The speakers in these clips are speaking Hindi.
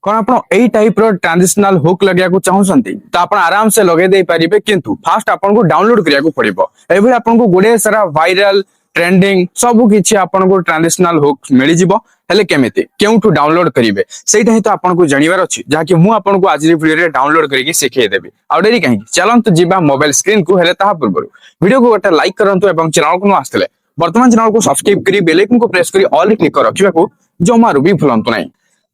कौन आप टाइप ट्रांजिशनल हुक लगे चाहते तो आप आराम से लगे दे पारे किंतु फास्ट आपको डाउनलोड करने पड़ो ये आपको गुड़े सारा वायरल ट्रेंडिंग सब किसी आपको ट्रांजिशनल हुक मिल जाव हेले केमिति केउठु डाउनलोड करिवे सेटा ही तो आपनको जानिबार अछि जाकि मु आपनको आज वीडियो रे डाउनलोड करके सिखाई देबी आ डेरी कहीं चलंतु जीवा मोबाइल स्क्रीन को हेले ताहा पूर्व वीडियो को गोटे लाइक करंतु एवं चैनल को न आस्तले वर्तमान चैनल को सब्सक्राइब करी बेल आइकन को प्रेस करी ऑल क्लिक कर रखिबा को जमारू भी भूलंतु नहीं।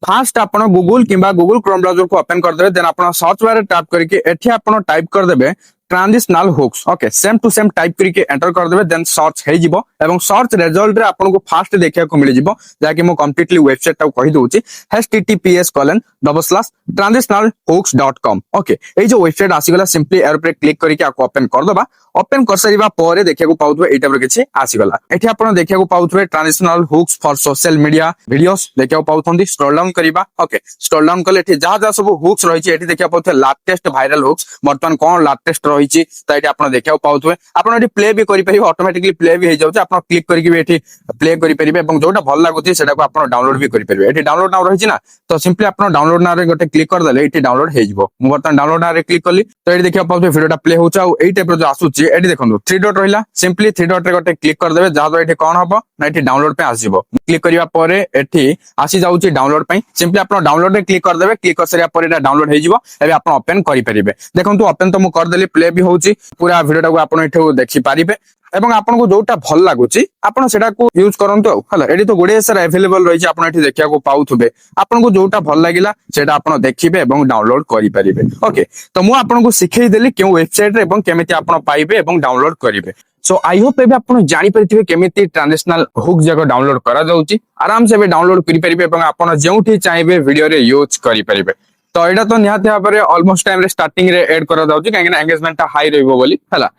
फास्ट आपण गूगल किंबा गूगल क्रोम ब्राउजर को ओपन कर देबे देन आपण सर्च बार टैप करके एठी आपण टाइप कर देबे transitional hooks okay same to same type करके एंटर कर देबे देन सर्च हे जिवो एवं सर्च रिजल्ट रे आपन को फास्ट देखिया को मिल जिवो जाकि मो कंप्लीटली वेबसाइट टा कहि दोउची https://transitionalhooks.com ओके ए जो वेबसाइट आसी गला सिंपली एर पे क्लिक करके आपको ओपन कर दबा ओपन कर सरीबा परे देखिया को पाउथबे एटा पर किछि आसी गला एठी आपन देखिया को पाउथबे transitional hooks for social media videos देखिया को पाउथंदी स्क्रॉल डाउन करिबा ओके स्क्रॉल डाउन कले एठी जहा सब हुक्स रहिछि एठी देखिया पाउथे लेटेस्ट वायरल हुक्स वर्तमान कोन लेटेस्ट रहिछि त एठी आपन देखिया को पाउथबे आपन एठी प्ले भी करि परिबे ऑटोमेटिकली प्ले भी हे जाउछ आपन क्लिक करके भी एठी प्ले करि परिबे एवं जोटा भल लागुछि सेटा को आपन डाउनलोड भी करि परिबे एठी डाउनलोड नाउ रहिछि ना तो सिंपली आपन डाउनलोड ना रे गोटे क्लिक कर देले एठी डाउनलोड हे जिवो मु वर्तमान डाउनलोड ना रे क्लिक करली तो एठी देखिया पाउथे वीडियोटा प्ले होछ आ एई टाइप रो जो आसुछि एठी देखंतु थ्री डॉट रहिला सिंपली थ्री डॉट रे गोटे क्लिक कर देबे जहा तो एठी कोन हबो ना एठी डाउनलोड पे आसीबो क्लिक करिवा परे एठी आसी जाउछि डाउनलोड पे सिंपली आपन डाउनलोड रे क्लिक कर देबे क्लिक कर सरिया परे एटा डाउनलोड हे जिवो एबे आपन ओपन करि परिबे देखंतु ओपन तो मु कर देली प्ले भी होउछि पूरा वीडियोटा को आपन एठो देखि पारिबे एवं आपनको जोटा भल लागुची आपण सेटा को यूज करंतु हला एडी तो गुडे सारा अवेलेबल रही आपण एठी देखिया को पाउथबे आपनको जोटा भल लागिला सेटा आपण देखिबे एवं डाउनलोड करि परिबे ओके तो मु आपनको सिखै देली केउ वेबसाइट रे एवं केमिति आपण पाइबे एवं डाउनलोड करिवे सो आई होप एबे आपण जानि परिथिबे केमिति ट्रांजिशनल हुक जगह डाउनलोड करा जाउची आराम से बे डाउनलोड करि परिबे एवं आपण जेउठी चाहेबे वीडियो रे यूज करि परिबे तो एटा तो निहाते भाबरे ऑलमोस्ट टाइम रे स्टार्टिंग रे ऐड करा जाउची काहे ना एंगेजमेंट हाई रहइबो बोली हला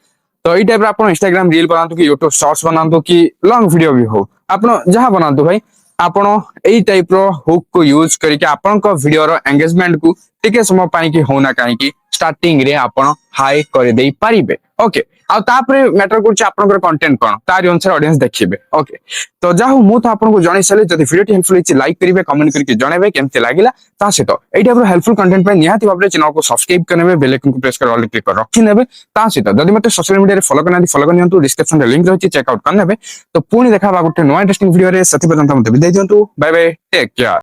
तो ये टाइप आप इंस्टाग्राम रील बनातु कि यूट्यूब शॉर्ट्स बनातु कि लॉन्ग वीडियो भी हो आप जहां बनातु भाई आपण एई टाइप रो हुक को यूज करके आपन को वीडियो रो एंगेजमेंट को टिके समय पाई कि होना काहे कि स्टार्टिंग रे आपण हाई कर देई पारिबे ओके आ तापरे मैटर करछ आपनकर कंटेंट कोन तारि अनुसार ऑडियंस देखिबे ओके तो जाहु मु तो आपनको जणै सले जदि वीडियो टी हेल्पफुल छि लाइक करिवे कमेंट करके जणैबे केमते लागिला ता सेतो एई टाइप रो हेल्पफुल कंटेंट पे निहाती भाबरे चैनल को सब्सक्राइब करनेबे बेल आइकन को प्रेस कर ऑल क्लिक कर रखि नेबे ता सेतो जदि मते सोशल मीडिया रे फॉलो करनादी फॉलो करनियंतु डिस्क्रिप्शन रे लिंक रहछि चेक आउट करनेबे तो पुनी देखा बा गुटे नया इंटरेस्टिंग वीडियो रे सति पर्यंत मते विदाई दियंतु बाय बाय टेक केयर।